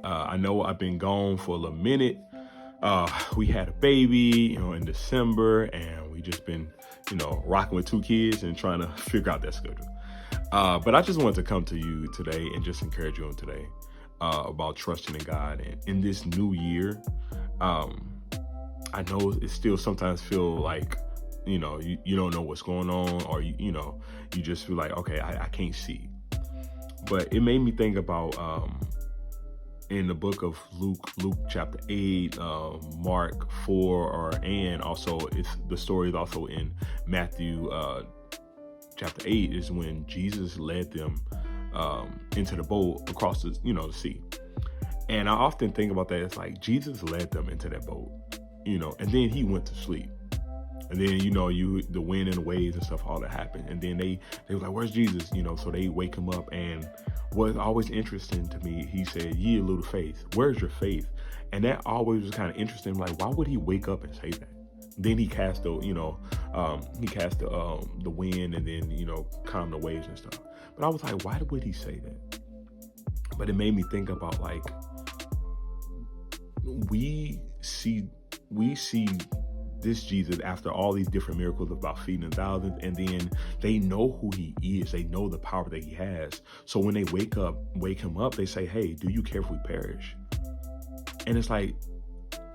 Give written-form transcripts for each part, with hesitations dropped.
I know I've been gone for a little minute. We had a baby, in December, and we just been, rocking with two kids and trying to figure out that schedule. But I just wanted to come to you today and just encourage you on today about trusting in God. And in this new year, I know it still sometimes feel like, you don't know what's going on, or, you just feel like, okay, I can't see. But it made me think about in the book of Luke chapter 8, Mark 4, and also the story is also in Matthew chapter 8, is when Jesus led them into the boat across the sea. And I often think about that. It's like Jesus led them into that boat, and then he went to sleep. And then, the wind and the waves and stuff, all that happened. And then they were like, where's Jesus? So they wake him up. And what's always interesting to me, he said, ye of little faith, where's your faith? And that always was kind of interesting. Like, why would he wake up and say that? Then he cast the wind, and then, calm the waves and stuff. But I was like, why would he say that? But it made me think about, like, we see this Jesus after all these different miracles about feeding thousands, and then they know who he is. They know the power that he has. So when they wake him up, they say, hey, do you care if we perish? And it's like,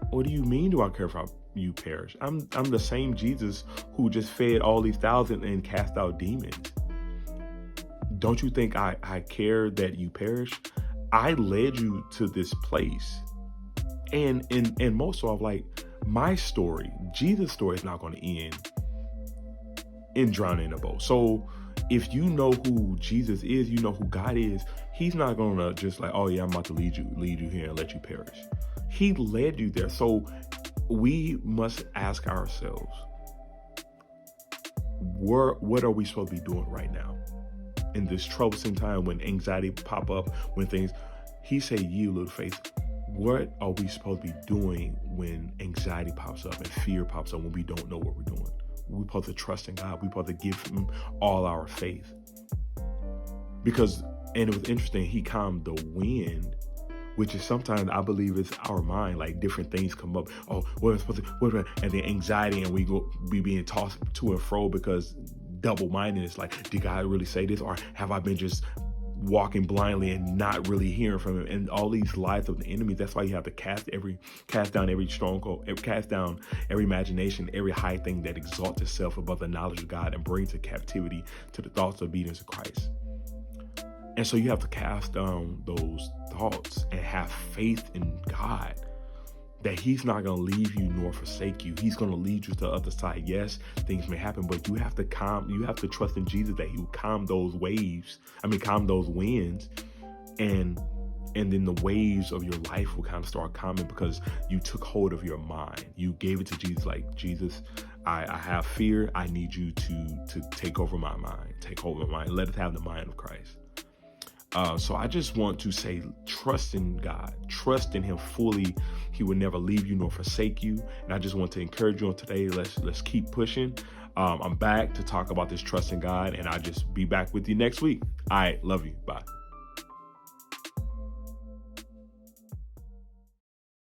what do you mean, do I care if you perish? I'm the same Jesus who just fed all these thousands and cast out demons. Don't you think I care that you perish? I led you to this place. And most of all, like, my story, Jesus' story, is not going to end in drowning in a boat. So if you know who Jesus is, you know who God is, he's not going to just like, oh yeah, I'm about to lead you here and let you perish. He led you there. So we must ask ourselves, what are we supposed to be doing right now in this troublesome time when anxiety pop up, when things, he said, ye little faith. What are we supposed to be doing when anxiety pops up and fear pops up, when we don't know what we're doing? We're supposed to trust in God. We're supposed to give him all our faith. And it was interesting, he calmed the wind, which is sometimes, I believe, it's our mind, like different things come up. Oh, what am I supposed to, and then anxiety, and we being tossed to and fro because double-mindedness, like, did God really say this? Or have I been just walking blindly and not really hearing from him? And all these lies of the enemy. That's why you have to cast down every stronghold, cast down every imagination, every high thing that exalts itself above the knowledge of God, and brings to captivity to the thoughts of obedience of Christ. And so you have to cast down those thoughts and have faith in God, that he's not going to leave you nor forsake you. He's going to lead you to the other side. Yes, things may happen, but you have to trust in Jesus that he will calm those winds, and then the waves of your life will kind of start calming, because you took hold of your mind. You gave it to Jesus, like, Jesus, I have fear. I need you to take over my mind, take hold of my mind. Let us have the mind of Christ. So I just want to say, trust in God, trust in him fully. He will never leave you nor forsake you. And I just want to encourage you on today. Let's keep pushing. I'm back to talk about this trust in God, and I'll just be back with you next week. All right. Love you. Bye.